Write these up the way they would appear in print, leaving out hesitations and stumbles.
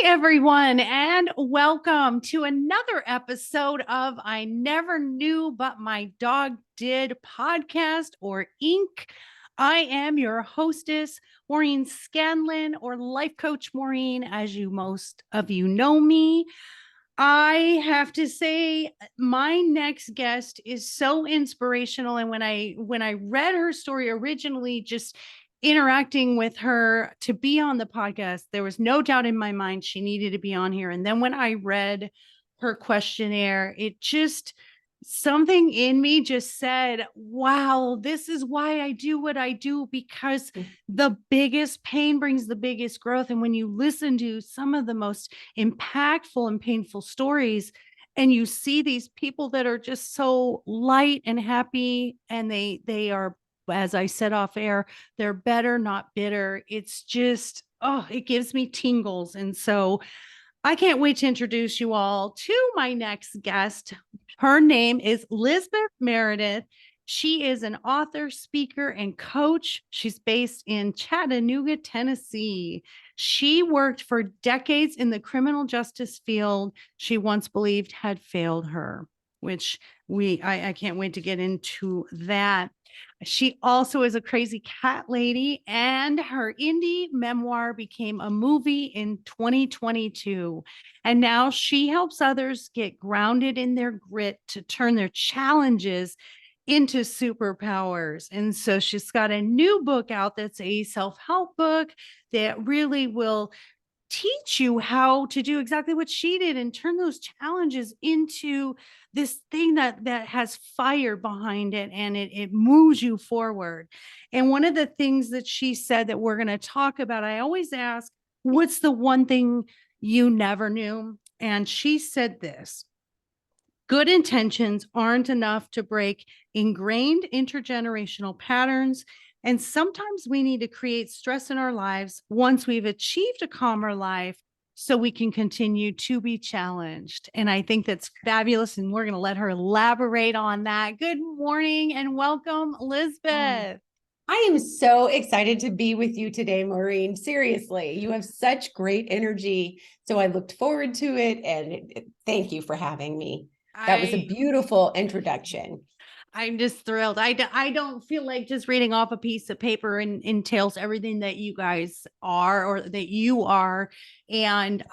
Everyone, and welcome to another episode of I Never Knew But My Dog Did podcast or Inc. I am your hostess, Maureen Scanlon, or Life Coach Maureen, as most of you know me. I have to say, my next guest is so inspirational. And when I read her story originally, just interacting with her to be on the podcast, there was no doubt in my mind she needed to be on here. And then when I read her questionnaire, it just something in me just said, wow, this is why I do what I do, because the biggest pain brings the biggest growth. And when you listen to some of the most impactful and painful stories, and you see these people that are just so light and happy, and they are, as I said off air, they're better, not bitter. It's just, oh, it gives me tingles. And so I can't wait to introduce you all to my next guest. Her name is Lizbeth Meredith. She is an author, speaker, and coach. She's based in Chattanooga, Tennessee. She worked for decades in the criminal justice field she once believed had failed her, which I can't wait to get into that. She also is a crazy cat lady, and her indie memoir became a movie in 2022. And now she helps others get grounded in their grit to turn their challenges into superpowers. And so she's got a new book out that's a self-help book that really will teach you how to do exactly what she did and turn those challenges into this thing that has fire behind it, and it moves you forward. And one of the things that she said that we're going to talk about, I always ask, what's the one thing you never knew? And she said this: good intentions aren't enough to break ingrained intergenerational patterns. And sometimes we need to create stress in our lives once we've achieved a calmer life so we can continue to be challenged. And I think that's fabulous. And we're going to let her elaborate on that. Good morning and welcome, Lizbeth. I am so excited to be with you today, Maureen. Seriously, you have such great energy. So I looked forward to it, and thank you for having me. That was a beautiful introduction. I'm just thrilled. I don't feel like just reading off a piece of paper entails everything that you guys are or that you are. And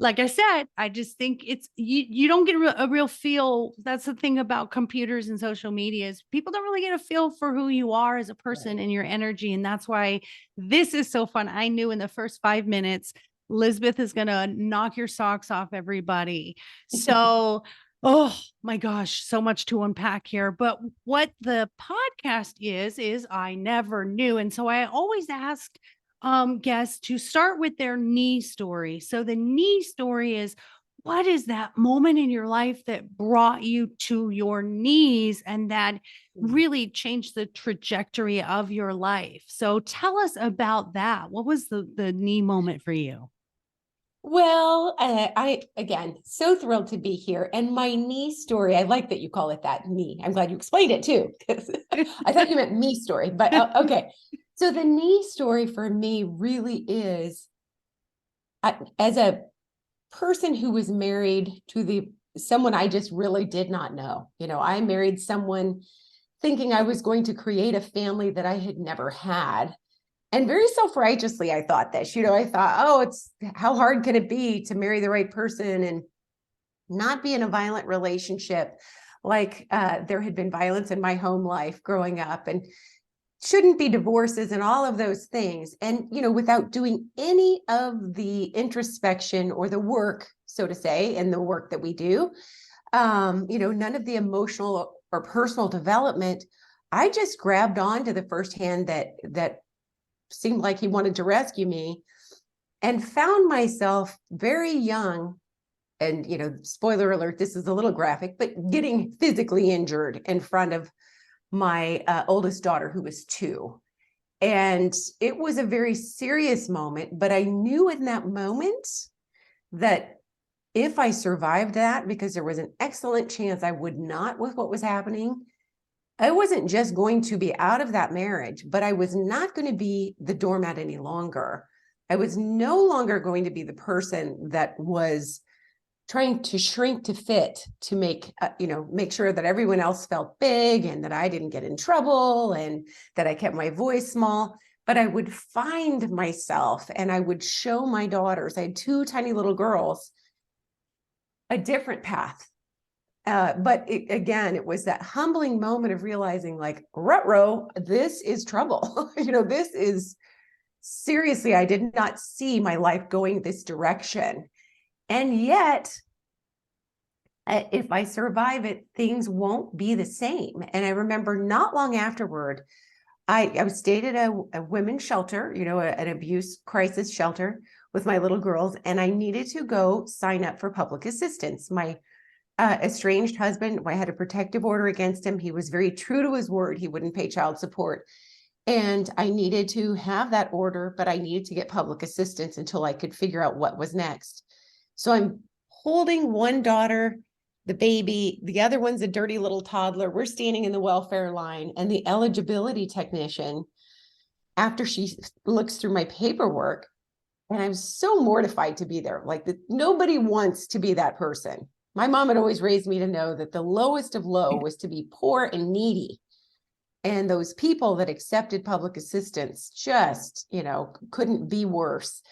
like I said, I just think it's, you don't get a real feel. That's the thing about computers and social media is people don't really get a feel for who you are as a person and your energy. And that's why this is so fun. I knew in the first 5 minutes, Lizbeth is going to knock your socks off, everybody. So oh my gosh, so much to unpack here. But what the podcast is I never knew. And so I always ask guests to start with their knee story. So the knee story is, what is that moment in your life that brought you to your knees and that really changed the trajectory of your life? So tell us about that. What was the knee moment for you? Well, I again, so thrilled to be here. And my knee story, I like that you call it that, knee. I'm glad you explained it too, because I thought you meant me story, but okay. So the knee story for me really is, as a person who was married to someone I just really did not know. I married someone thinking I was going to create a family that I had never had. And very self-righteously, I thought this. I thought, oh, how hard can it be to marry the right person and not be in a violent relationship? Like there had been violence in my home life growing up, and shouldn't be divorces and all of those things. And, without doing any of the introspection or the work, so to say, in the work that we do, none of the emotional or personal development, I just grabbed on to the first hand that seemed like he wanted to rescue me, and found myself very young. And, spoiler alert, this is a little graphic, but getting physically injured in front of my oldest daughter, who was 2. And it was a very serious moment, but I knew in that moment that if I survived that, because there was an excellent chance I would not with what was happening, I wasn't just going to be out of that marriage, but I was not going to be the doormat any longer. I was no longer going to be the person that was trying to shrink to fit to make sure that everyone else felt big and that I didn't get in trouble and that I kept my voice small. But I would find myself and I would show my daughters, I had two tiny little girls, a different path. It was that humbling moment of realizing, like, ruh-roh, this is trouble. This is seriously, I did not see my life going this direction. And yet, if I survive it, things won't be the same. And I remember not long afterward, I stayed at a women's shelter, an abuse crisis shelter with my little girls, and I needed to go sign up for public assistance. My estranged husband, I had a protective order against him. He was very true to his word. He wouldn't pay child support. And I needed to have that order, but I needed to get public assistance until I could figure out what was next. So I'm holding one daughter, the baby, the other one's a dirty little toddler. We're standing in the welfare line, and the eligibility technician, after she looks through my paperwork, and I'm so mortified to be there. Like, nobody wants to be that person. My mom had always raised me to know that the lowest of low was to be poor and needy. And those people that accepted public assistance just, couldn't be worse.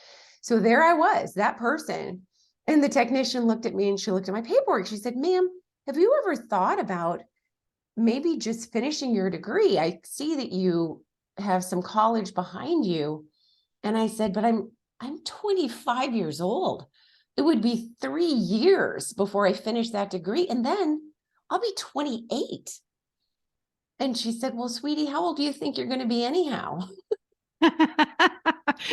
So there I was, that person. And the technician looked at me and she looked at my paperwork. She said, "Ma'am, have you ever thought about maybe just finishing your degree? I see that you have some college behind you." And I said, "But I'm 25 years old. It would be 3 years before I finish that degree. And then I'll be 28. And she said, "Well, sweetie, how old do you think you're going to be anyhow?" You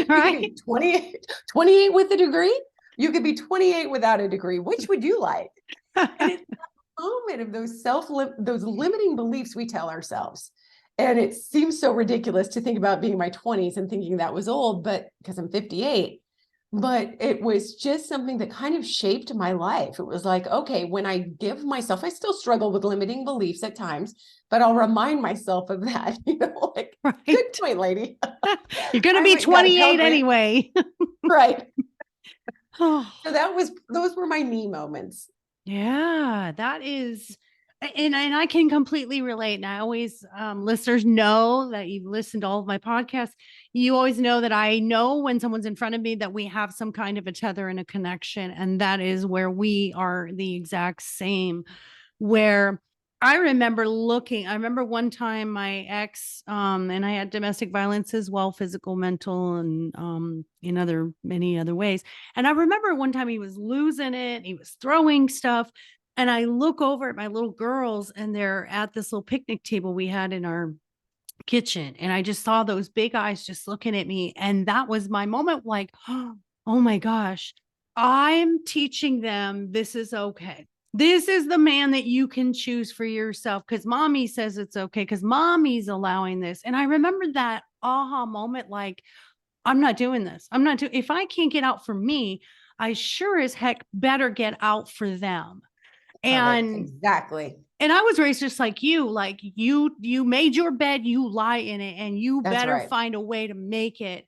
could be 28 with a degree. You could be 28 without a degree. Which would you like? And it's that moment of those limiting beliefs we tell ourselves. And it seems so ridiculous to think about being in my 20s and thinking that was old, but because I'm 58. But it was just something that kind of shaped my life. It was like, okay, when I give myself, I still struggle with limiting beliefs at times, but I'll remind myself of that, Right. Good point, lady. You're going to be 28 anyway. Right. Oh. So those were my me moments. Yeah, that is, and I can completely relate. And I always, listeners know that you've listened to all of my podcasts. You always know that I know when someone's in front of me that we have some kind of a tether and a connection. And that is where we are the exact same, where I remember one time my ex, and I had domestic violence as well, physical, mental, and in many other ways. And I remember one time he was losing it, he was throwing stuff. And I look over at my little girls, and they're at this little picnic table we had in our kitchen. And I just saw those big eyes just looking at me. And that was my moment, like, oh my gosh, I'm teaching them this is okay. This is the man that you can choose for yourself because mommy says it's okay, because mommy's allowing this. And I remember that aha moment, like, I'm not doing this. If I can't get out for me, I sure as heck better get out for them. And exactly. And I was raised just like you made your bed, you lie in it, and you better find a way to make it.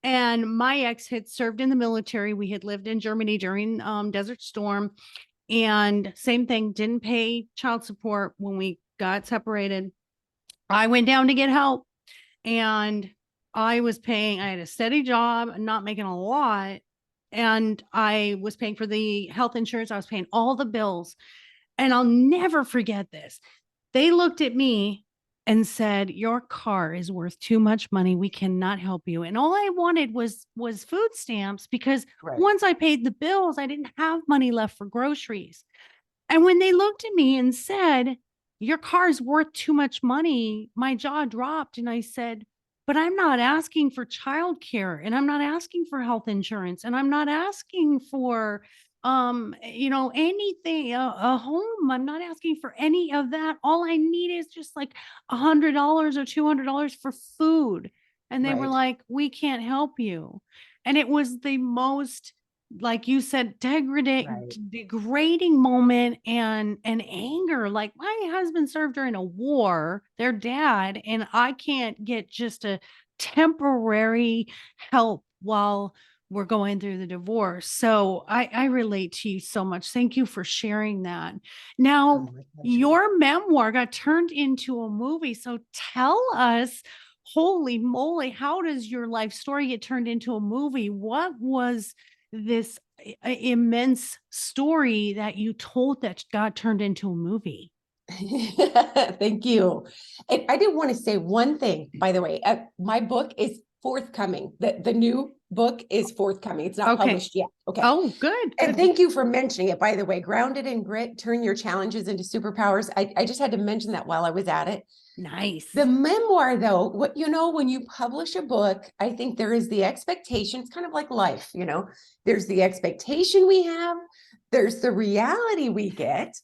And my ex had served in the military. We had lived in Germany during Desert Storm, and same thing, didn't pay child support when we got separated. I went down to get help, and I had a steady job, not making a lot. And I was paying for the health insurance. I was paying all the bills. And I'll never forget this. They looked at me and said, "Your car is worth too much money. We cannot help you." And all I wanted was food stamps, because once I paid the bills, I didn't have money left for groceries. And when they looked at me and said, "Your car is worth too much money," my jaw dropped. And I said, "But I'm not asking for childcare, and I'm not asking for health insurance, and I'm not asking for anything, a home. I'm not asking for any of that. All I need is just like $100 or $200 for food." And they were like, "We can't help you." And it was the most, like you said, degrading moment and anger. Like, my husband served during a war, their dad, and I can't get just a temporary help while we're going through the divorce. So I relate to you so much. Thank you for sharing that. Oh, Now, my pleasure. your memoir got turned into a movie. So tell us, holy moly, how does your life story get turned into a movie? What was this immense story that you told that got turned into a movie? Thank you. And I did want to say one thing, by the way. My book is forthcoming. The new book is forthcoming. It's not Okay. published yet. Okay. Oh, good. And Good. thank you for mentioning it, by the way. Grounded in Grit, turn your challenges into superpowers. I just had to mention that while I was at it. Nice. The memoir, though, what when you publish a book, I think there is the expectation. It's kind of like life, there's the expectation we have, there's the reality we get,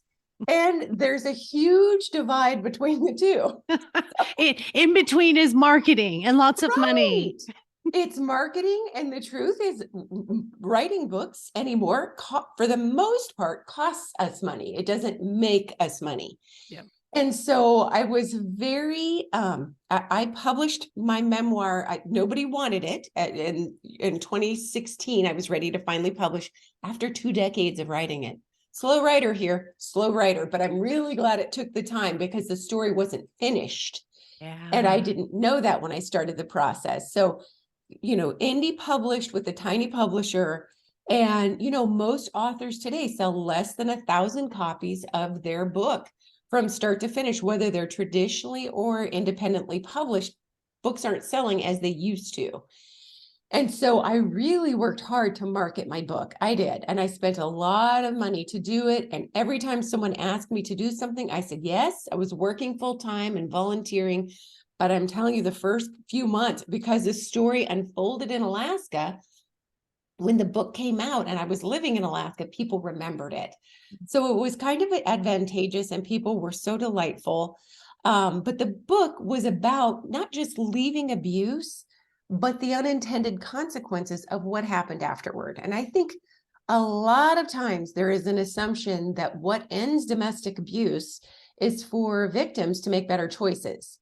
and there's a huge divide between the two. In between is marketing and lots of money. Right. It's marketing. And the truth is, writing books anymore, for the most part, costs us money. It doesn't make us money. Yeah. And so I was very, I published my memoir. Nobody wanted it. In 2016, I was ready to finally publish after 2 decades of writing it. Slow writer here, slow writer, but I'm really glad it took the time because the story wasn't finished. And I didn't know that when I started the process. So, indie published with a tiny publisher. And, most authors today sell less than 1,000 copies of their book from start to finish, whether they're traditionally or independently published. Books aren't selling as they used to. And so I really worked hard to market my book. I did. And I spent a lot of money to do it. And every time someone asked me to do something, I said, yes. I was working full time and volunteering. But I'm telling you, the first few months, because the story unfolded in Alaska, when the book came out and I was living in Alaska, people remembered it. So it was kind of advantageous and people were so delightful. But the book was about not just leaving abuse, but the unintended consequences of what happened afterward. And I think a lot of times there is an assumption that what ends domestic abuse is for victims to make better choices.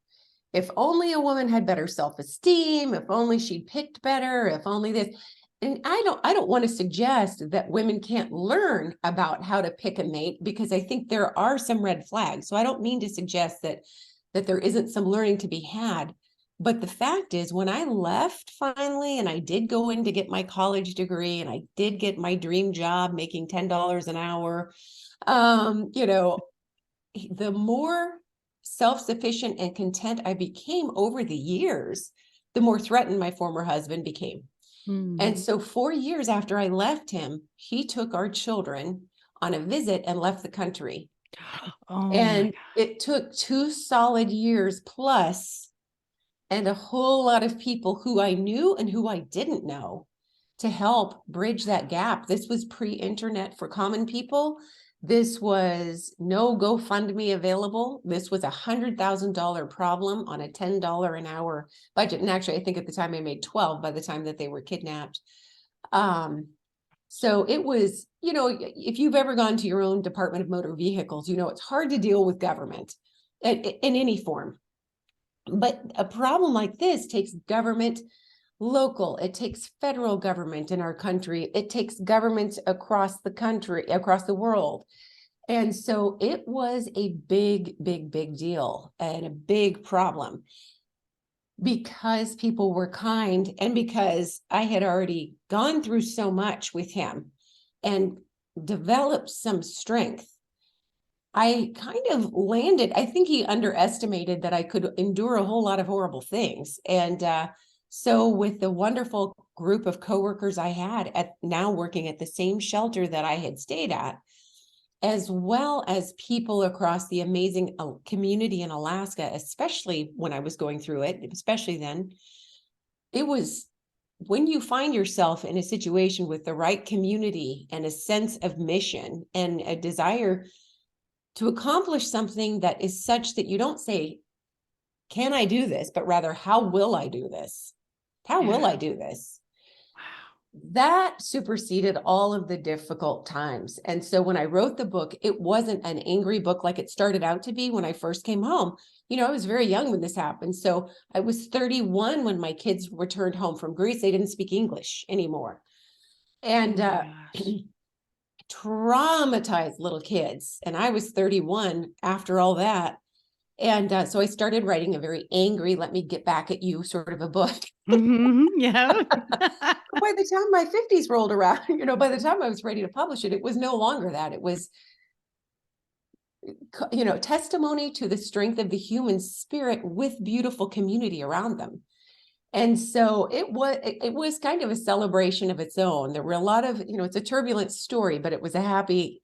If only a woman had better self-esteem, if only she'd picked better, if only this. And I don't want to suggest that women can't learn about how to pick a mate, because I think there are some red flags. So I don't mean to suggest that there isn't some learning to be had. But the fact is, when I left finally, and I did go in to get my college degree, and I did get my dream job making $10 an hour, the more self-sufficient and content I became over the years, the more threatened my former husband became. And so 4 years after I left him, he took our children on a visit and left the country. Oh, and it took 2 solid years plus, and a whole lot of people who I knew and who I didn't know, to help bridge that gap. This was pre-internet for common people. This was no GoFundMe available. This was $100,000 problem on a $10 an hour budget. And actually, I think at the time I made 12 by the time that they were kidnapped. So it was, if you've ever gone to your own Department of Motor Vehicles, it's hard to deal with government in any form. But a problem like this takes government local, it takes federal government in our country, it takes governments across the country, across the world. And so it was a big, big, big deal and a big problem, because people were kind and because I had already gone through so much with him and developed some strength. I kind of landed, I think he underestimated that I could endure a whole lot of horrible things. And so with the wonderful group of coworkers I had now working at the same shelter that I had stayed at, as well as people across the amazing community in Alaska, especially when I was going through it, especially then, it was when you find yourself in a situation with the right community and a sense of mission and a desire to accomplish something that is such that you don't say, can I do this? But rather, how will I do this? How will I do this? That superseded all of the difficult times. And so when I wrote the book, it wasn't an angry book like it started out to be when I first came home. I was very young when this happened. So I was 31 when my kids returned home from Greece. They didn't speak English anymore. Oh And my gosh. traumatized little kids. And I was 31 after all that. And so I started writing a very angry, let me get back at you sort of a book. Yeah. By the time my 50s rolled around, by the time I was ready to publish it, it was no longer that. It was, testimony to the strength of the human spirit with beautiful community around them. And so it was kind of a celebration of its own. There were a lot of, it's a turbulent story, but it was a happy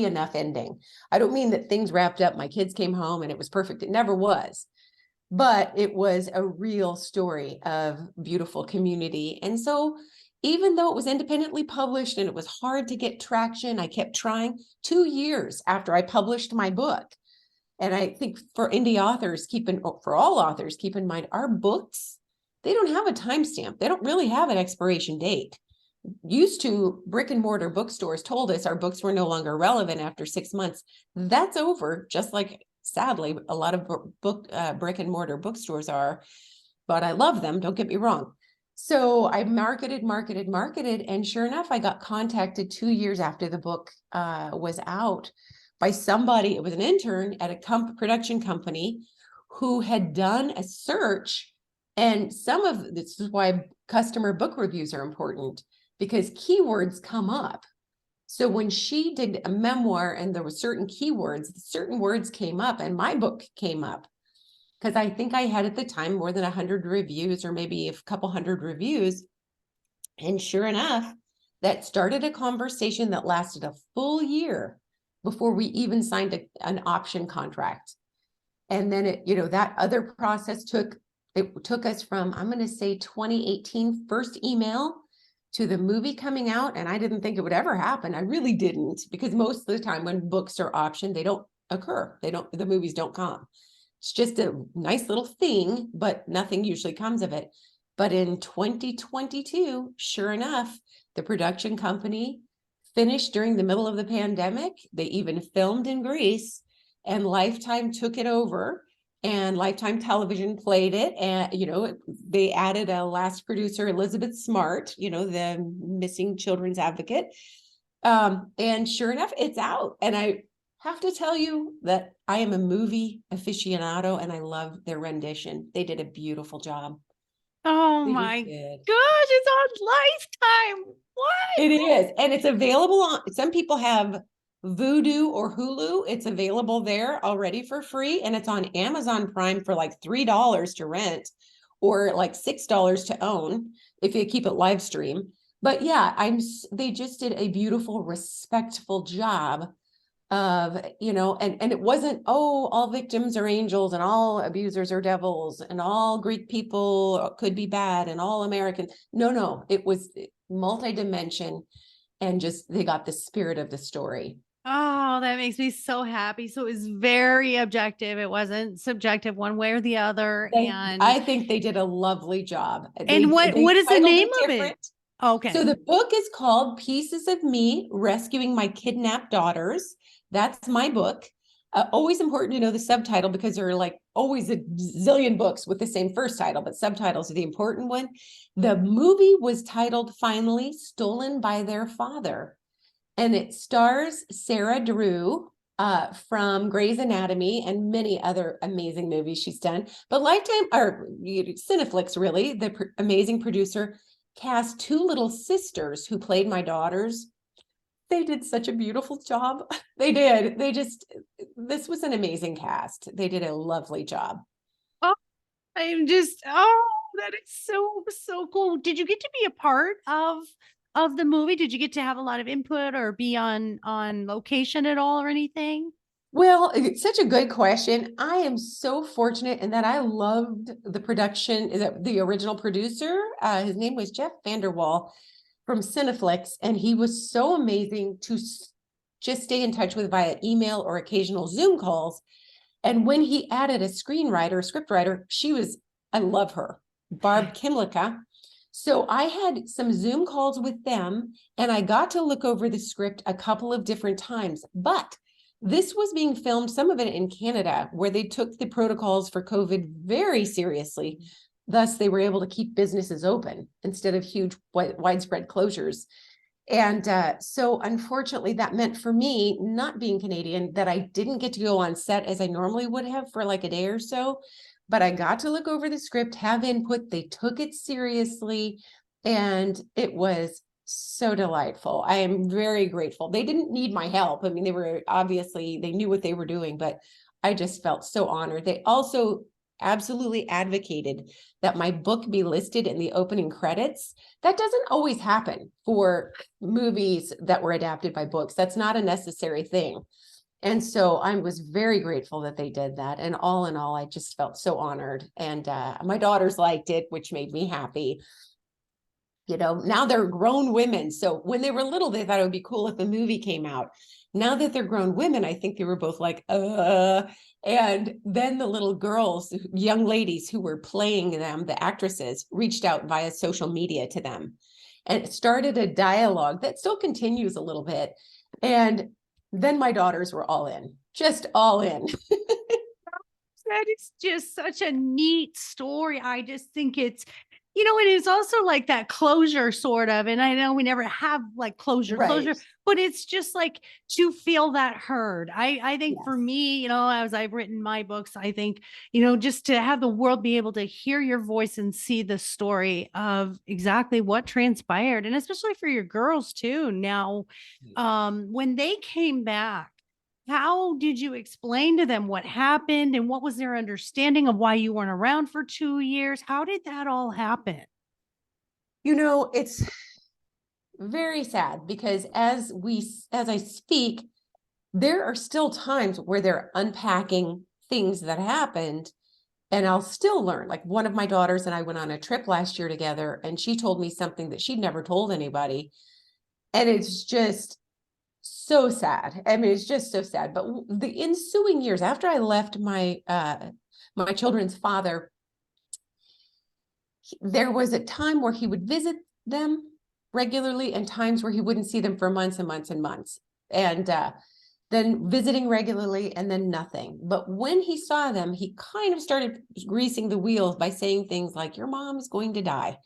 enough ending. I don't mean that things wrapped up. My kids came home and it was perfect. It never was. But it was a real story of beautiful community. And so even though it was independently published and it was hard to get traction, I kept trying. 2 years after I published my book. And I think for indie authors, for all authors, keep in mind, our books, they don't have a timestamp. They don't really have an expiration date. Used to, brick and mortar bookstores told us our books were no longer relevant after 6 months. That's over, just like, sadly, a lot of brick and mortar bookstores are, but I love them, don't get me wrong. So I marketed, and sure enough, I got contacted 2 years after the book was out by somebody. It was an intern at a production company who had done a search. And this is why customer book reviews are important, because keywords come up. So when she did a memoir and there were certain keywords, certain words came up, and my book came up, because I think I had at the time more than 100 reviews, or maybe a couple hundred reviews. And sure enough, that started a conversation that lasted a full year before we even signed an option contract. And then that other process took us from, I'm going to say 2018 first email to the movie coming out. And I didn't think it would ever happen. I really didn't, because most of the time when books are optioned, they don't occur. The movies don't come. It's just a nice little thing, but nothing usually comes of it. But in 2022, sure enough, the production company finished during the middle of the pandemic. They even filmed in Greece, and Lifetime took it over, and Lifetime Television played it. And, they added a last producer, Elizabeth Smart, the missing children's advocate. And sure enough, it's out. And I have to tell you that I am a movie aficionado, and I love their rendition. They did a beautiful job. Oh They my just did. gosh, it's on Lifetime. What? It is. And it's available on, some people have Vudu or Hulu. It's available there already for free. And it's on Amazon Prime for like $3 to rent, or like $6 to own if you keep it live stream. But yeah, they just did a beautiful, respectful job of, and it wasn't, oh, all victims are angels and all abusers are devils and all Greek people could be bad and all American. No, it was multi-dimension, and just, they got the spirit of the story. Oh, that makes me so happy. So it was very objective. It wasn't subjective one way or the other. I think they did a lovely job. What They is the titled name it of it? different. Okay. So the book is called Pieces of Me, Rescuing My Kidnapped Daughters. That's my book. Always important to know the subtitle, because there are like always a zillion books with the same first title, but subtitles are the important one. The movie was titled, finally, Stolen by Their Father. And it stars Sarah Drew from Grey's Anatomy and many other amazing movies she's done. But Lifetime, or Cineflix, really, the amazing producer, cast 2 little sisters who played my daughters. They did such a beautiful job. They did. This was an amazing cast. They did a lovely job. Oh, that is so, so cool. Did you get to be a part of the movie? Did you get to have a lot of input or be on location at all or anything? Well, it's such a good question. I am so fortunate in that I loved the production, the original producer. His name was Jeff Vanderwall from Cineflix, and he was so amazing to just stay in touch with via email or occasional Zoom calls. And when he added a scriptwriter, I love her, Barb Kimlicka. So I had some Zoom calls with them, and I got to look over the script a couple of different times. But This was being filmed, some of it in Canada, where they took the protocols for COVID very seriously. Thus, they were able to keep businesses open instead of huge widespread closures. And so unfortunately, that meant for me, not being Canadian, that I didn't get to go on set as I normally would have for like a day or so. But I got to look over the script, have input. They took it seriously, and it was so delightful. I am very grateful. They didn't need my help. I mean, they knew what they were doing, but I just felt so honored. They also absolutely advocated that my book be listed in the opening credits. That doesn't always happen for movies that were adapted by books. That's not a necessary thing. And so I was very grateful that they did that. And all in all, I just felt so honored. And my daughters liked it, which made me happy. You know, now they're grown women. So when they were little, they thought it would be cool if the movie came out. Now that they're grown women, I think they were both like, And then the little girls, young ladies who were playing them, the actresses, reached out via social media to them and it started a dialogue that still continues a little bit. And then my daughters were all in, just all in. That is just such a neat story. I just think it's, it is also like that closure sort of. And I know we never have like closure, Right. but it's just like to feel that heard. I think for Yes. me, as I've written my books, I think, just to have the world be able to hear your voice and see the story of exactly what transpired. And especially for your girls too. Now, when they came back, how did you explain to them what happened and what was their understanding of why you weren't around for 2 years? How did that all happen? It's very sad because as I speak, there are still times where they're unpacking things that happened and I'll still learn. Like one of my daughters and I went on a trip last year together and she told me something that she'd never told anybody. And it's just so sad. I mean, it's just so sad. But the ensuing years after I left my children's father, there was a time where he would visit them regularly and times where he wouldn't see them for months and months and months. And then visiting regularly and then nothing. But when he saw them, he kind of started greasing the wheels by saying things like, your mom's going to die.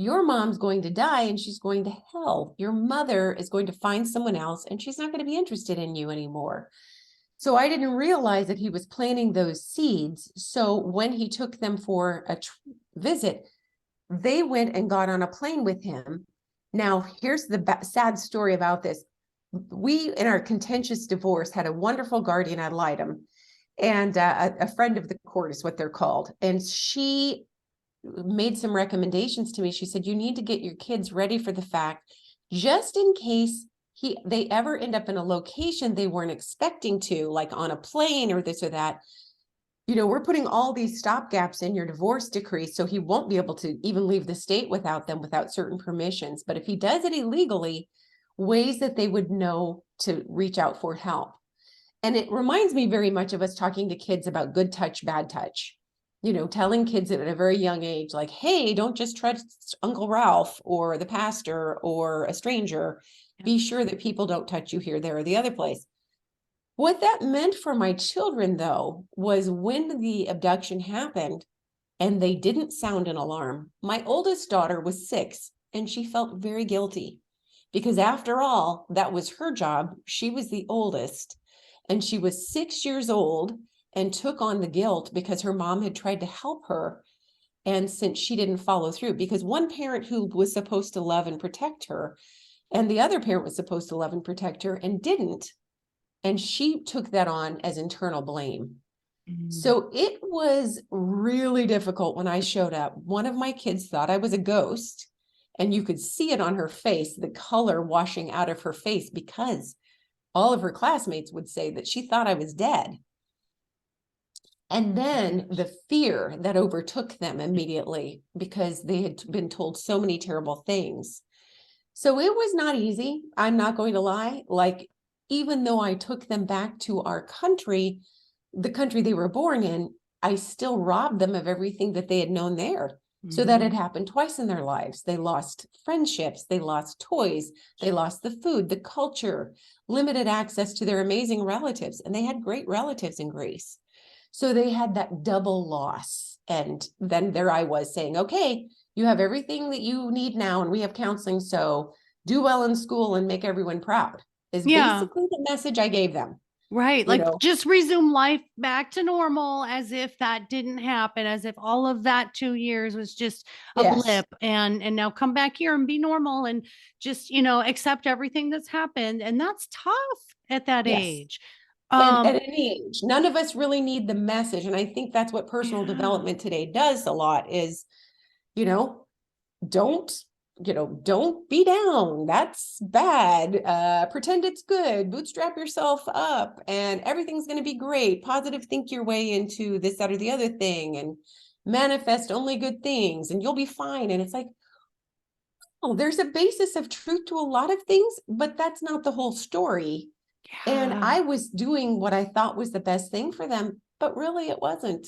Your mom's going to die and she's going to hell. Your mother is going to find someone else and she's not going to be interested in you anymore. So I didn't realize that he was planting those seeds. So when he took them for a visit, they went and got on a plane with him. Now, here's the sad story about this. We, in our contentious divorce, had a wonderful guardian ad litem and a friend of the court is what they're called. And she made some recommendations to me. She said, you need to get your kids ready for the fact, just in case they ever end up in a location they weren't expecting to, like on a plane or this or that. We're putting all these stopgaps in your divorce decree, so he won't be able to even leave the state without them, without certain permissions. But if he does it illegally, ways that they would know to reach out for help. And it reminds me very much of us talking to kids about good touch, bad touch. Telling kids at a very young age, like, hey, don't just trust Uncle Ralph or the pastor or a stranger. Be sure that people don't touch you here, there, or the other place. What that meant for my children, though, was when the abduction happened and they didn't sound an alarm. My oldest daughter was 6 and she felt very guilty because after all, that was her job. She was the oldest and she was 6 years old and took on the guilt because her mom had tried to help her. And since she didn't follow through, because one parent who was supposed to love and protect her and the other parent was supposed to love and protect her and didn't. And she took that on as internal blame. So it was really difficult when I showed up. One of my kids thought I was a ghost, and you could see it on her face, the color washing out of her face, because all of her classmates would say that she thought I was dead. And then the fear that overtook them immediately because they had been told so many terrible things. So it was not easy. I'm not going to lie. Like, even though I took them back to our country, the country they were born in, I still robbed them of everything that they had known there. So that Mhm. had happened twice in their lives. They lost friendships, they lost toys, they lost the food, the culture, limited access to their amazing relatives. And they had great relatives in Greece. So they had that double loss. And then there I was saying, okay, you have everything that you need now, and we have counseling. So do well in school and make everyone proud, is Yeah. basically the message I gave them, Right. you Like know? just resume life back to normal as if that didn't happen, as if all of that 2 years was just a Yes, blip and now come back here and be normal and just, accept everything that's happened. And that's tough at that yes. age. And at Um, any age, none of us really need the message. And I think that's what personal yeah. development today does a lot is, you know, don't, don't be down. That's bad. Pretend it's good. Bootstrap yourself up and everything's going to be great. Positive think your way into this, that, or the other thing and manifest only good things and you'll be fine. And it's like, oh, there's a basis of truth to a lot of things, but that's not the whole story. And Yeah. I was doing what I thought was the best thing for them, but really it wasn't.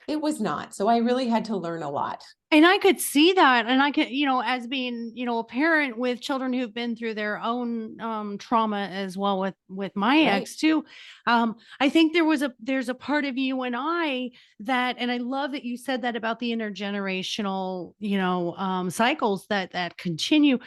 It was not. So I really had to learn a lot. And I could see that. And I could, as being, a parent with children who've been through their own trauma as well with my Right. ex too. I think there's a part of you and I that, and I love that you said that about the intergenerational, cycles that continue.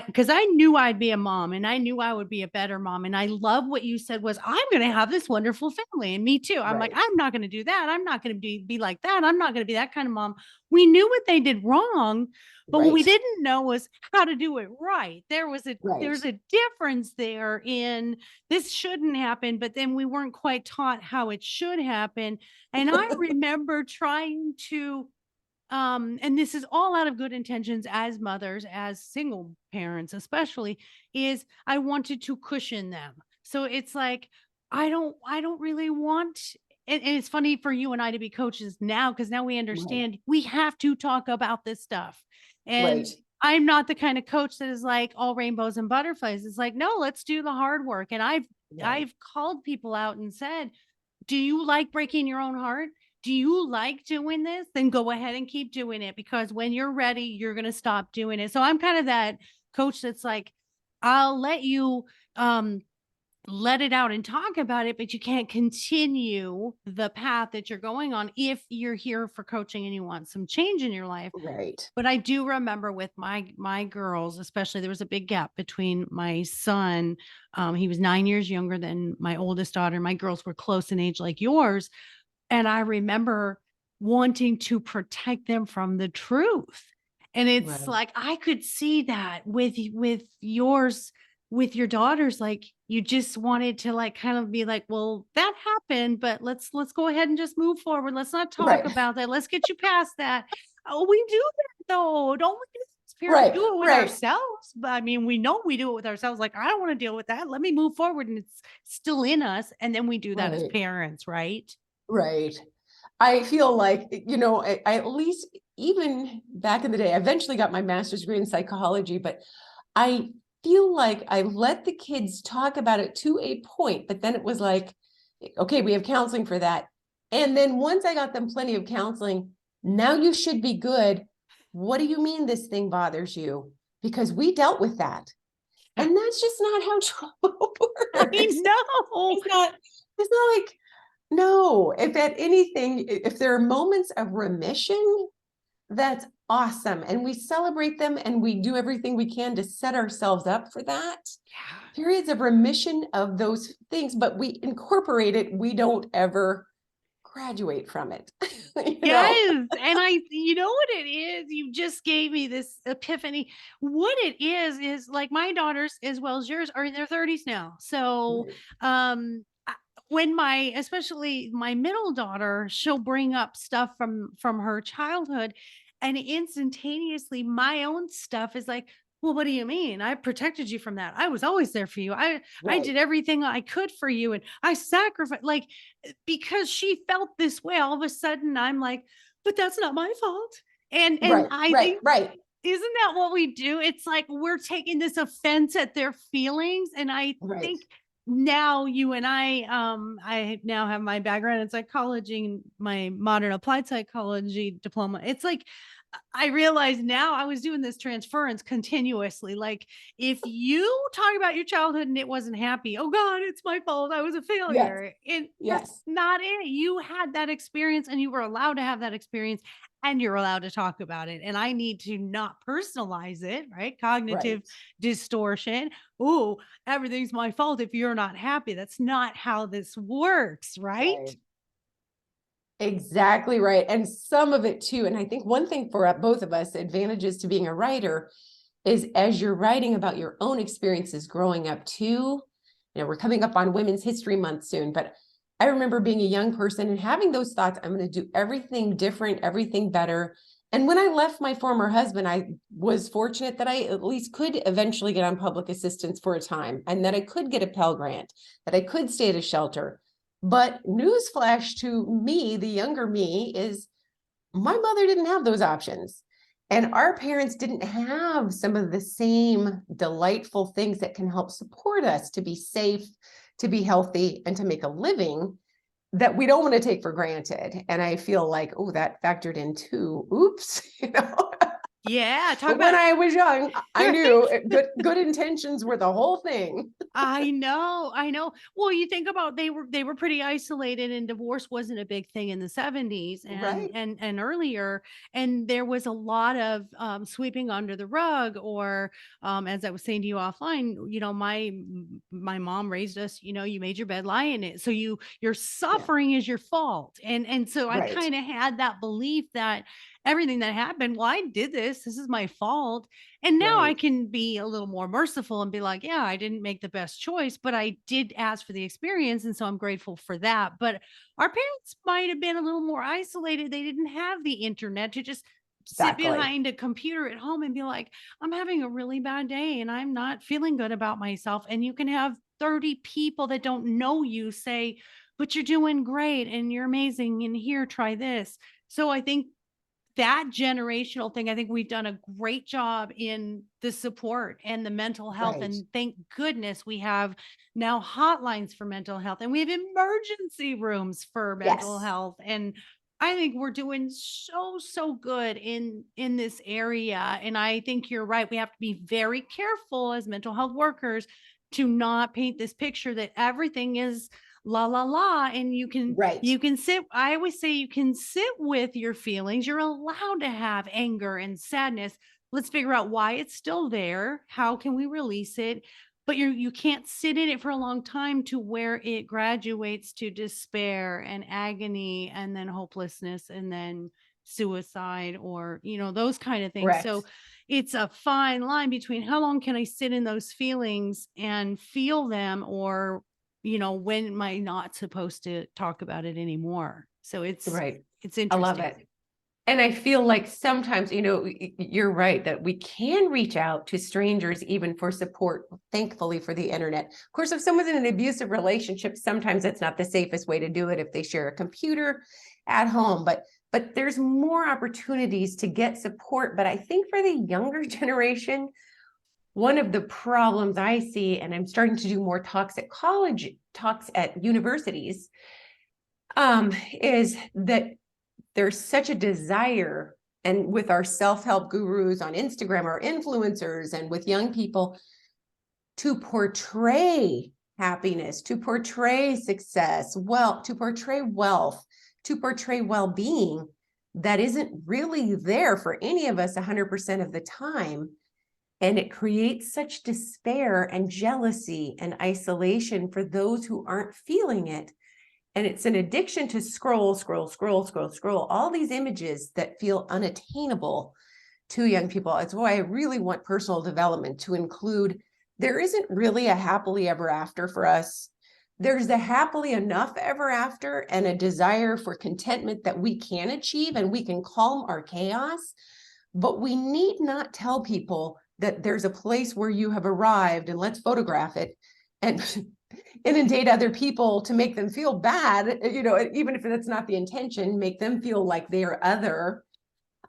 Because I knew I'd be a mom and I knew I would be a better mom. And I love what you said was, I'm going to have this wonderful family. And me too. I'm like, Right. I'm not going to do that. I'm not going to be like that. I'm not going to be that kind of mom. We knew what they did wrong, but what we Right. didn't know was how to do it right. Right. There's a difference there in this shouldn't happen, but then we weren't quite taught how it should happen. And I remember trying to and this is all out of good intentions as mothers, as single parents especially, is I wanted to cushion them. So it's like I don't really want, and it's funny for you and I to be coaches now because now we Right. understand we have to talk about this stuff. And Right. I'm not the kind of coach that is like all rainbows and butterflies. It's like, no, let's do the hard work. And Right. I've called people out and said, do you like breaking your own heart? Do you like doing this? Then go ahead and keep doing it because when you're ready, you're going to stop doing it. So I'm kind of that coach that's like, I'll let you let it out and talk about it, but you can't continue the path that you're going on if you're here for coaching and you want some change in your life. Right. But I do remember with my girls, especially there was a big gap between my son. He was 9 years younger than my oldest daughter. My girls were close in age like yours. And I remember wanting to protect them from the truth. And it's Right. like I could see that with yours, with your daughters, like you just wanted to like kind of be like, well, that happened, but let's go ahead and just move forward. Let's not talk Right. about that. Let's get you past that. Oh, we do that though. Don't we as parents Right. do it with Right. ourselves? But I mean, we know we do it with ourselves. Like, I don't want to deal with that. Let me move forward. And it's still in us. And then we do that as Right. parents, right? Right. I feel like, I at least even back in the day, I eventually got my master's degree in psychology, but I feel like I let the kids talk about it to a point, but then it was like, okay, we have counseling for that. And then once I got them plenty of counseling, now you should be good. What do you mean this thing bothers you? Because we dealt with that. And that's just not how trauma I works. know. It's not like, no, if at anything, if there are moments of remission, that's awesome. And we celebrate them and we do everything we can to set ourselves up for that. Yeah. Periods of remission of those things, but we incorporate it. We don't ever graduate from it. you know? Yes. And you know what it is? You just gave me this epiphany. What it is like my daughters as well as yours are in their 30s now. So, Right. when especially my middle daughter, she'll bring up stuff from her childhood and instantaneously my own stuff is like, well, what do you mean? I protected you from that. I was always there for you. I Right. did everything I could for you and I sacrificed, like, because she felt this way, all of a sudden I'm like, but that's not my fault. And Right. I Right. think, Right. isn't that what we do? It's like we're taking this offense at their feelings. And I Right. think now you and I now have my background in psychology and my modern applied psychology diploma. It's like I realize now I was doing this transference continuously. Like, if you talk about your childhood and it wasn't happy, oh God, it's my fault. I was a Yes, failure. And that's yes, not it. You had that experience and you were allowed to have that experience and you're allowed to talk about it. And I need to not personalize it, right? Cognitive right, distortion. Oh, everything's my fault if you're not happy. That's not how this works, right? right. Exactly right. And some of it too. And I think one thing for both of us, advantages to being a writer, is as you're writing about your own experiences growing up too. We're coming up on Women's History Month soon, but I remember being a young person and having those thoughts, I'm going to do everything different, everything better. And when I left my former husband, I was fortunate that I at least could eventually get on public assistance for a time, and that I could get a Pell Grant, that I could stay at a shelter. But newsflash to me, the younger me, is my mother didn't have those options. And our parents didn't have some of the same delightful things that can help support us to be safe, to be healthy, and to make a living that we don't want to take for granted. And I feel like, oh, that factored in too. Oops, Yeah. Talk But when about, I was young, I right? knew good intentions were the whole thing. I know, I know. Well, you think about they were pretty isolated and divorce wasn't a big thing in the 70s and Right. earlier, and there was a lot of sweeping under the rug or as I was saying to you offline, my mom raised us, you made your bed, lie in it. So your Yeah. suffering is your fault. And so I Right. kind of had that belief that everything that happened, well, I did this. This is my fault. And now I Right. can be a little more merciful and be like, yeah, I didn't make the best choice, but I did ask for the experience. And so I'm grateful for that. But our parents might have been a little more isolated. They didn't have the internet to just sit Exactly. behind a computer at home and be like, I'm having a really bad day and I'm not feeling good about myself. And you can have 30 people that don't know you say, but you're doing great and you're amazing. And here, try this. So I think that generational thing, I think we've done a great job in the support and the mental health. Right. And thank goodness we have now hotlines for mental health and we have emergency rooms for mental Yes. health. And I think we're doing so good in this area. And I think you're right. We have to be very careful as mental health workers to not paint this picture that everything is la la la and Right. you can sit, I always say you can sit with your feelings. You're allowed to have anger and sadness. Let's figure out why it's still there. How can we release it? But you can't sit in it for a long time to where it graduates to despair and agony and then hopelessness and then suicide or those kind of things. So Correct. it's a fine line between how long can I sit in those feelings and feel them or when am I not supposed to talk about it anymore? So Right. it's I love interesting. it. And I feel like sometimes, you're right that we can reach out to strangers even for support, thankfully for the internet. Of course, if someone's in an abusive relationship, sometimes it's not the safest way to do it if they share a computer at home, but there's more opportunities to get support. But I think for the younger generation, one of the problems I see, and I'm starting to do more talks at college, talks at universities, is that there's such a desire, and with our self-help gurus on Instagram, our influencers, and with young people, to portray happiness, to portray success, to portray wealth, to portray well-being that isn't really there for any of us 100% of the time. And it creates such despair and jealousy and isolation for those who aren't feeling it. And it's an addiction to scroll, all these images that feel unattainable to young people. It's why I really want personal development to include, there isn't really a happily ever after for us. There's the happily enough ever after and a desire for contentment that we can achieve and we can calm our chaos. But we need not tell people that there's a place where you have arrived and let's photograph it and inundate other people to make them feel bad, even if that's not the intention, make them feel like they're other.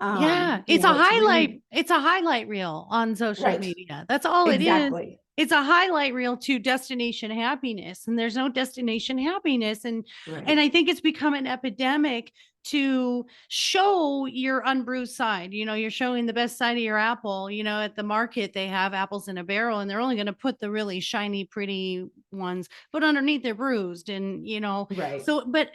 Yeah, You know, it's really it's a highlight reel on social right. media. That's all it is. Exactly. It's a highlight reel to destination happiness, and there's no destination happiness. And Right. I think it's become an epidemic to show your unbruised side. You know, you're showing the best side of your apple. You know, at the market they have apples in a barrel, and they're only going to put the really shiny, pretty ones, but underneath they're bruised. And Right. so but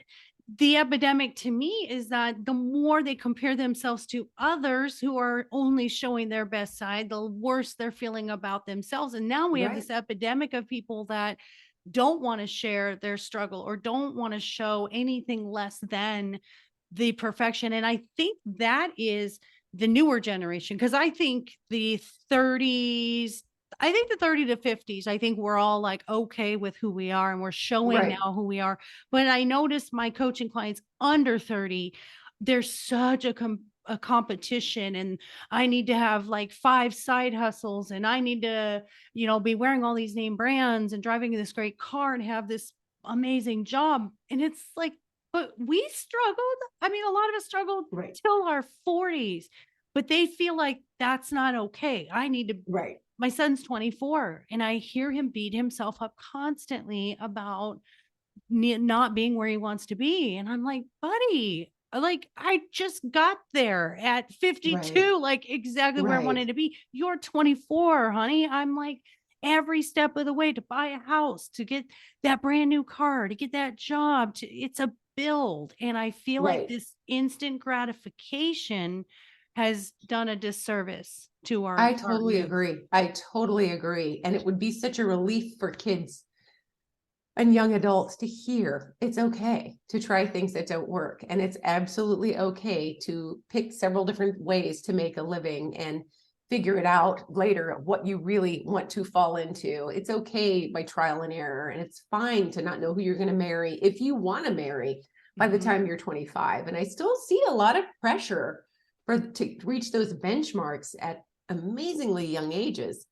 the epidemic to me is that the more they compare themselves to others who are only showing their best side, the worse they're feeling about themselves. And now we have Right. this epidemic of people that don't want to share their struggle or don't want to show anything less than the perfection. And I think that is the newer generation, because I think the 30s, I think the 30 to 50s, I think we're all like okay with who we are and we're showing Right. now who we are. But I noticed my coaching clients under 30, there's such a competition, and I need to have like 5 side hustles, and I need to, be wearing all these name brands and driving this great car and have this amazing job. And it's like, but we struggled. I mean, a lot of us struggled Right. till our 40s, but they feel like that's not okay. I need to, Right. my son's 24, and I hear him beat himself up constantly about not being where he wants to be. And I'm like, buddy, like I just got there at Right. 52, like exactly where I Right. wanted to be. You're 24, honey. I'm like every step of the way to buy a house, to get that brand new car, to get that job, it's a build. And I feel like Right. this instant gratification has done a disservice to I our totally youth. agree. I totally agree. And it would be such a relief for kids and young adults to hear it's okay to try things that don't work. And it's absolutely okay to pick several different ways to make a living and figure it out later what you really want to fall into. It's okay by trial and error. And it's fine to not know who you're going to marry if you want to marry by the Mhm. time you're 25. And I still see a lot of pressure to reach those benchmarks at amazingly young ages.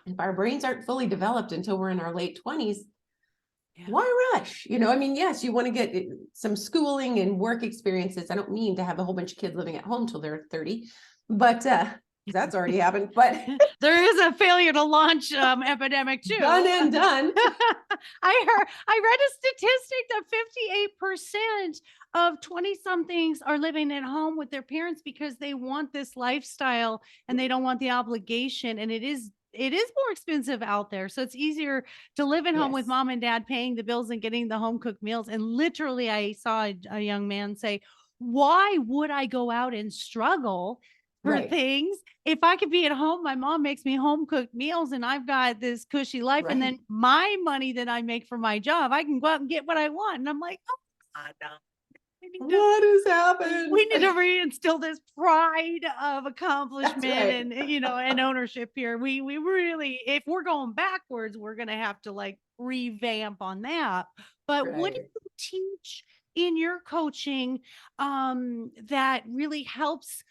If our brains aren't fully developed until we're in our late 20s, Yeah. why rush? I mean, yes, you want to get some schooling and work experiences. I don't mean to have a whole bunch of kids living at home till they're 30, but that's already happened. But There is a failure to launch epidemic done too. and done. I read a statistic that 58% of 20 somethings are living at home with their parents because they want this lifestyle and they don't want the obligation. And it is more expensive out there. So it's easier to live at home with Yes. mom and dad paying the bills and getting the home cooked meals. And literally I saw a young man say, why would I go out and struggle for Right. things if I could be at home? My mom makes me home cooked meals and I've got this cushy life. And Right. then my money that I make for my job, I can go out and get what I want. And I'm like, oh God, no. We need to What has happened? we need to reinstill this pride of That's accomplishment right. and ownership here. We really, if we're going backwards, we're gonna have to like revamp on that. But what do Right. you teach in your coaching that really helps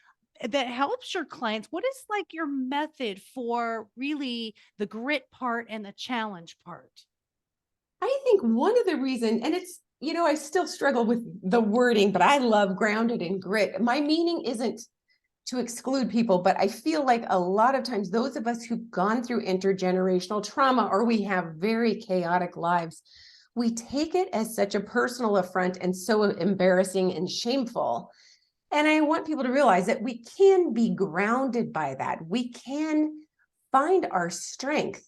your clients? What is like your method for really the grit part and the challenge part? I think one of the reasons, and it's, I still struggle with the wording, but I love grounded in grit. My meaning isn't to exclude people, but I feel like a lot of times those of us who've gone through intergenerational trauma or we have very chaotic lives, we take it as such a personal affront and so embarrassing and shameful. And I want people to realize that we can be grounded by that. We can find our strength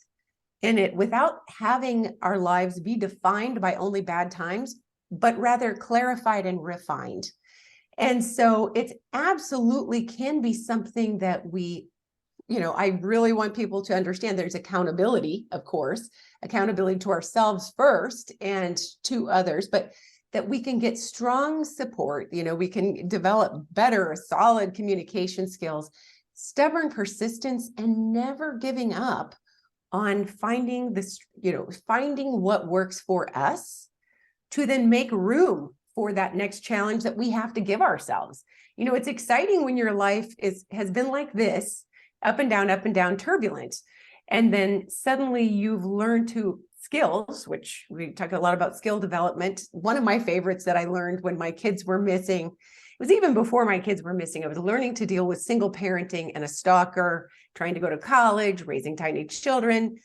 in it without having our lives be defined by only bad times, but rather clarified and refined. And so it absolutely can be something that I really want people to understand there's accountability, of course, accountability to ourselves first and to others, but that we can get strong support. We can develop better, solid communication skills, stubborn persistence, and never giving up on finding finding what works for us to then make room for that next challenge that we have to give ourselves. It's exciting when your life has been like this, up and down, turbulent. And then suddenly you've learned skills, which we talk a lot about skill development. One of my favorites that I learned when my kids were missing was even before my kids were missing. I was learning to deal with single parenting and a stalker, trying to go to college, raising tiny children.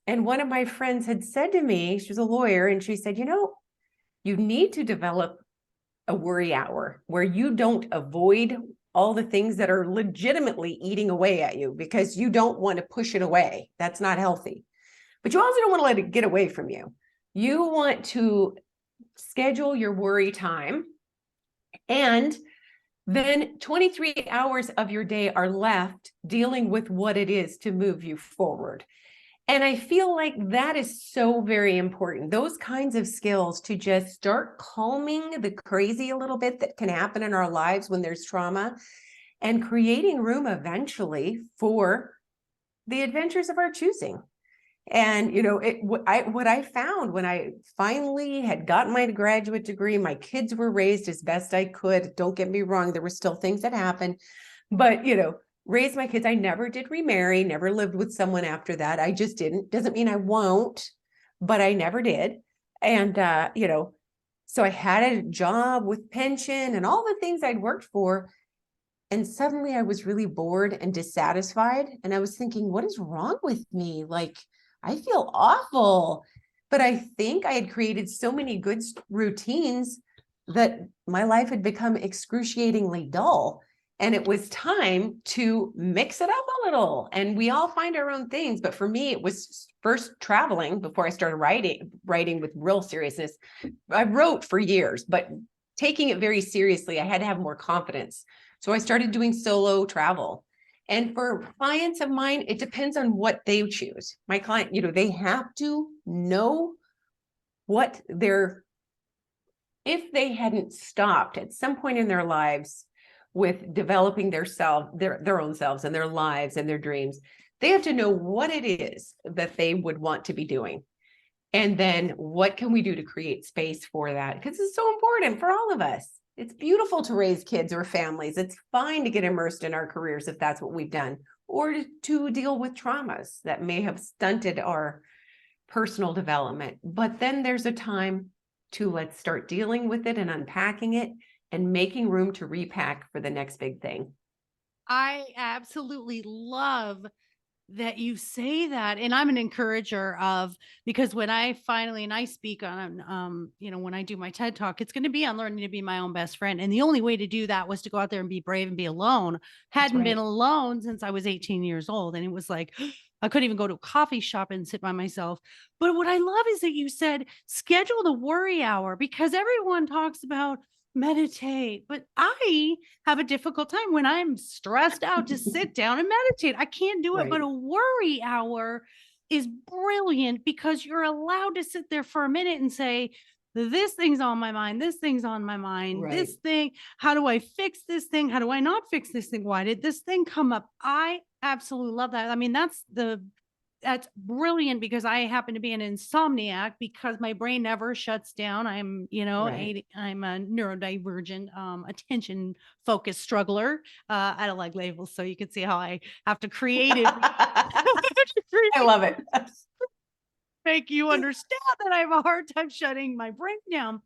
And one of my friends had said to me, she was a lawyer, and she said, you need to develop a worry hour where you don't avoid all the things that are legitimately eating away at you, because you don't want to push it away. That's not healthy. But you also don't want to let it get away from you. You want to schedule your worry time, and then 23 hours of your day are left dealing with what it is to move you forward. And I feel like that is so very important. Those kinds of skills to just start calming the crazy a little bit that can happen in our lives when there's trauma, and creating room eventually for the adventures of our choosing. And, what I found when I finally had gotten my graduate degree, my kids were raised as best I could. Don't get me wrong, there were still things that happened, but, raised my kids. I never did remarry, never lived with someone after that. I just didn't. Doesn't mean I won't, but I never did. And, so I had a job with pension and all the things I'd worked for. And suddenly I was really bored and dissatisfied. And I was thinking, what is wrong with me? Like, I feel awful. But I think I had created so many good routines that my life had become excruciatingly dull. And it was time to mix it up a little. And we all find our own things. But for me, it was first traveling before I started writing with real seriousness. I wrote for years, but taking it very seriously, I had to have more confidence. So I started doing solo travel. And for clients of mine, it depends on what they choose. My client, they have to know what if they hadn't stopped at some point in their lives with developing their own selves and their lives and their dreams, they have to know what it is that they would want to be doing. And then what can we do to create space for that? Because it's so important for all of us. It's beautiful to raise kids or families. It's fine to get immersed in our careers if that's what we've done, or to deal with traumas that may have stunted our personal development. But then there's a time to let's start dealing with it and unpacking it and making room to repack for the next big thing. I absolutely love that you say that. And I'm an encourager of, because when I finally, and I speak on, when I do my TED talk, it's going to be on learning to be my own best friend. And the only way to do that was to go out there and be brave and be alone. Hadn't been alone since I was 18 years old. And it was like, I couldn't even go to a coffee shop and sit by myself. But what I love is that you said, schedule the worry hour, because everyone talks about meditate, but I have a difficult time when I'm stressed out to sit down and meditate. I can't do it. But a worry hour is brilliant, because you're allowed to sit there for a minute and say, this thing's on my mind. This thing's on my mind. This thing, how do I fix this thing? How do I not fix this thing? Why did this thing come up? I absolutely love that. I mean, that's brilliant, because I happen to be an insomniac, because my brain never shuts down. I'm, I'm a neurodivergent, attention focused struggler. I don't like labels, so you can see how I have to create it. I love it. Make you understand that I have a hard time shutting my brain down.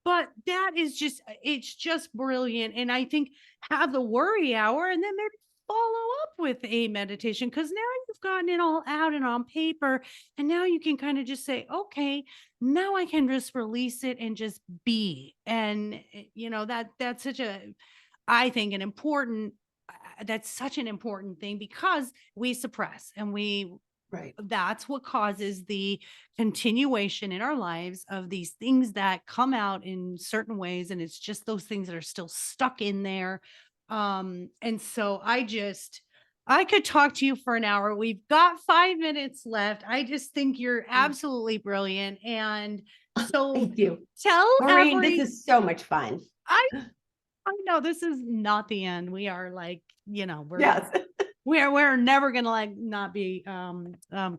But that is it's just brilliant. And I think have the worry hour, and then maybe follow up with a meditation, because now you've gotten it all out and on paper, and now you can kind of just say, okay, now I can just release it and just be. And that's such a, I think, an important, that's such an important thing, because we suppress and that's what causes the continuation in our lives of these things that come out in certain ways. And it's just those things that are still stuck in there. And so I could talk to you for an hour. We've got 5 minutes left. I just think you're absolutely brilliant. And so thank you. Tell Maureen, this is so much fun. I know this is not the end. We are like, we're never gonna not be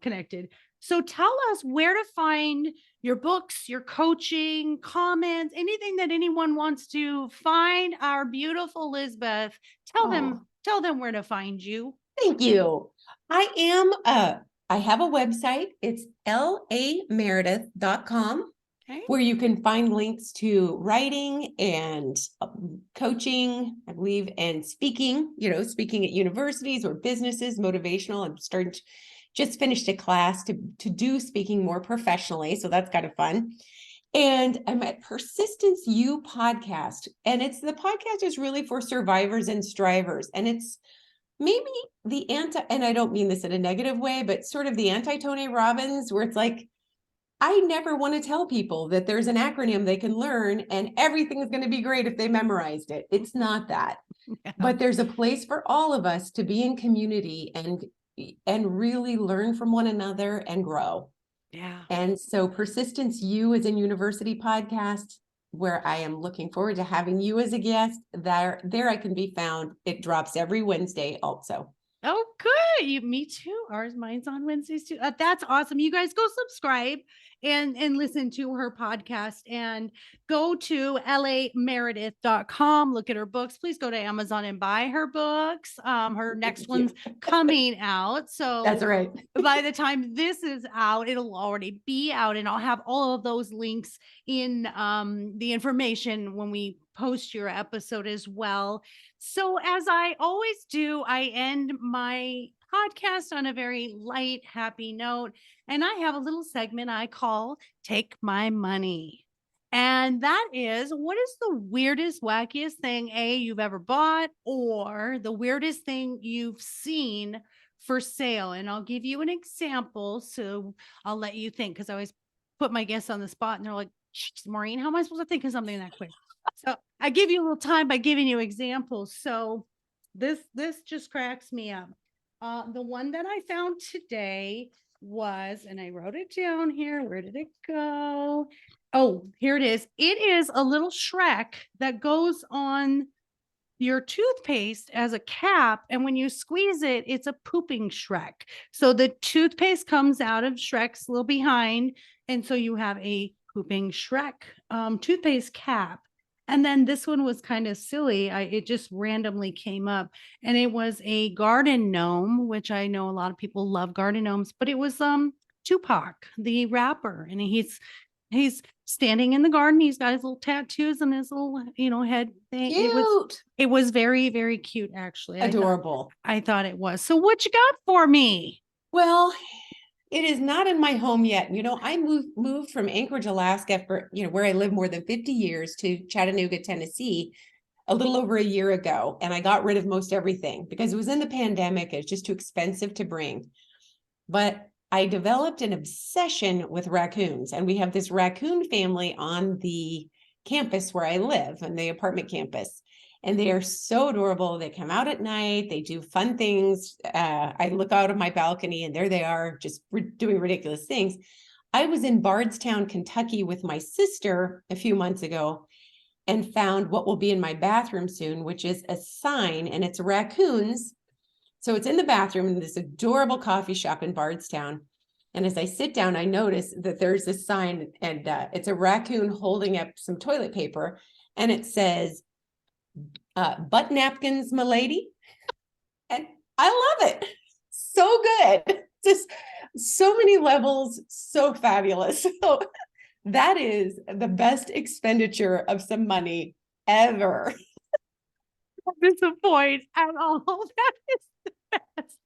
connected. So tell us where to find your books, your coaching, comments, anything that anyone wants to find our beautiful Lizbeth. Tell them where to find you. Thank you. I have a website. It's lameredith.com. Okay. where you can find links to writing and coaching, I believe, and speaking, speaking at universities or businesses, motivational. I'm starting to just finished a class to do speaking more professionally. So that's kind of fun. And I'm at Persistence U podcast. And the podcast is really for survivors and strivers. And it's maybe and I don't mean this in a negative way, but sort of the anti-Tony Robbins, where it's like, I never want to tell people that there's an acronym they can learn and everything is going to be great if they memorized it. It's not that. Yeah. But there's a place for all of us to be in community and really learn from one another and grow. Yeah. And so Persistence U is a university podcast where I am looking forward to having you as a guest. There I can be found. It drops every Wednesday also. Oh, good. Me too. Mine's on Wednesdays too. That's awesome. You guys go subscribe and listen to her podcast, and go to lameredith.com. Look at her books. Please go to Amazon and buy her books. Her next one's coming out. So that's right. By the time this is out, it'll already be out, and I'll have all of those links in the information when we post your episode as well. So as I always do, I end my podcast on a very light, happy note. And I have a little segment I call Take My Money. And that is, what is the weirdest, wackiest thing, you've ever bought, or the weirdest thing you've seen for sale? And I'll give you an example. So I'll let you think, because I always put my guests on the spot and they're like, Maureen, how am I supposed to think of something that quick? So I give you a little time by giving you examples. So this just cracks me up. The one that I found today was, and I wrote it down here. Where did it go? Oh, here it is. It is a little Shrek that goes on your toothpaste as a cap. And when you squeeze it, it's a pooping Shrek. So the toothpaste comes out of Shrek's little behind. And so you have a pooping Shrek toothpaste cap. And then this one was kind of silly. It just randomly came up, and it was a garden gnome, which I know a lot of people love garden gnomes, but it was Tupac, the rapper, and he's standing in the garden. He's got his little tattoos and his little, head thing. Cute. It was very, very cute, actually. Adorable. I thought it was. So what you got for me? Well, it is not in my home yet. I moved from Anchorage, Alaska for, where I lived more than 50 years, to Chattanooga, Tennessee, a little over a year ago. And I got rid of most everything because it was in the pandemic. It's just too expensive to bring. But I developed an obsession with raccoons. And we have this raccoon family on the campus where I live, on the apartment campus. And they are so adorable. They come out at night. They do fun things. I look out of my balcony and there they are, just doing ridiculous things. I was in Bardstown, Kentucky with my sister a few months ago and found what will be in my bathroom soon, which is a sign, and it's raccoons. So it's in the bathroom in this adorable coffee shop in Bardstown. And as I sit down, I notice that there's this sign, and it's a raccoon holding up some toilet paper, and it says, butt napkins, m'lady. And I love it. So good. Just so many levels, so fabulous. So that is the best expenditure of some money ever. Disappoint at all. That is the best.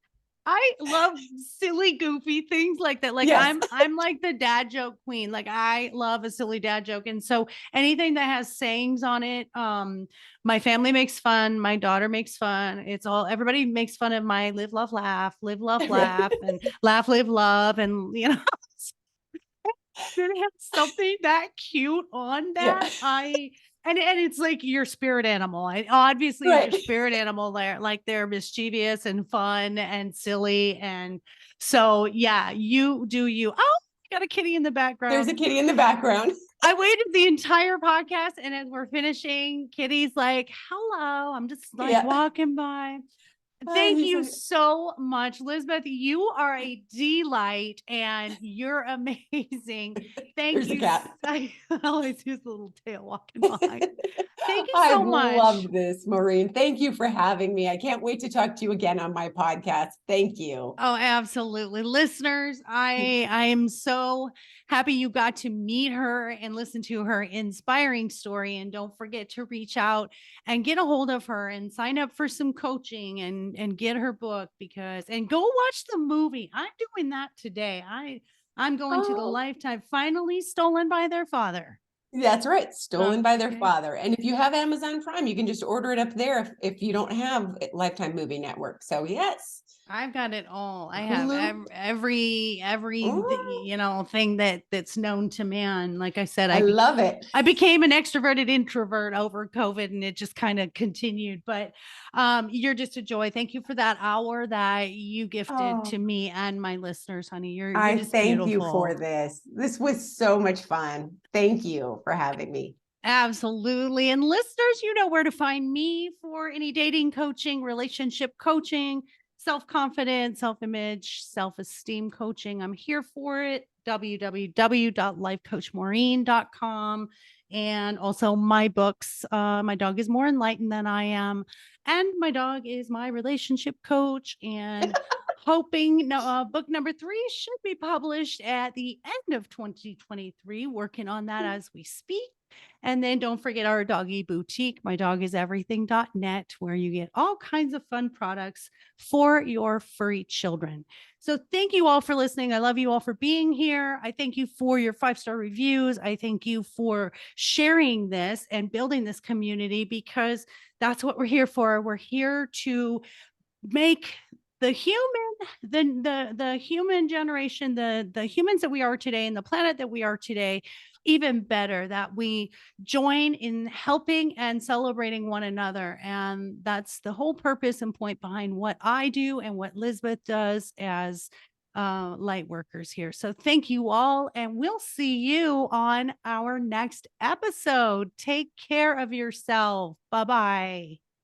I love silly, goofy things like that. Like, yes. I'm like the dad joke queen. Like, I love a silly dad joke. And so anything that has sayings on it, my family makes fun. My daughter makes fun. Everybody makes fun of my live, love, laugh, and laugh, live, love. And, did it have something that cute on that? Yeah. And it's like your spirit animal. Obviously, right. Your spirit animal, they're mischievous and fun and silly. And so, yeah, you do you. Oh, got a kitty in the background. There's a kitty in the background. I waited the entire podcast, and as we're finishing, Kitty's like, hello. I'm just walking by. Thank He's you like, so much, Lizbeth. You are a delight and you're amazing. Thank there's the you. cat. I always use the little tail walking behind. Thank you I've so much. loved this, Maureen. Thank you for having me. I can't wait to talk to you again on my podcast. Thank you. Oh, absolutely. Listeners, I am so happy you got to meet her and listen to her inspiring story. And don't forget to reach out and get a hold of her and sign up for some coaching and get her book and go watch the movie. I'm doing that today. I'm going to the Oh, Lifetime Finally Stolen by Their Father. that's right. Stolen by their Okay. father. And if you have Amazon Prime, you can just order it up there if you don't have Lifetime Movie Network. So yes. I've got it all. I have Hulu. every Oh, thing that's known to man. Like I said, I love it. I became an extroverted introvert over COVID and it just kind of continued. But you're just a joy. Thank you for that hour that you gifted Oh, to me and my listeners, honey. You're I just thank you for beautiful. this. This was so much fun. Thank you for having me. Absolutely. And listeners, you know where to find me for any dating coaching, relationship coaching, self confidence, self image, self esteem coaching. I'm here for it. www.lifecoachmaureen.com. And also my books. My dog is more enlightened than I am. And my dog is my relationship coach. And hoping book number 3 should be published at the end of 2023. Working on that as we speak. And then don't forget our doggy boutique, mydogiseverything.net, where you get all kinds of fun products for your furry children. So thank you all for listening. I love you all for being here. I thank you for your 5-star reviews. I thank you for sharing this and building this community because that's what we're here for. We're here to make the human generation, the humans that we are today and the planet that we are today even better, that we join in helping and celebrating one another. And that's the whole purpose and point behind what I do and what Lizbeth does as light workers here. So thank you all, and we'll see you on our next episode. Take care of yourself. Bye-bye.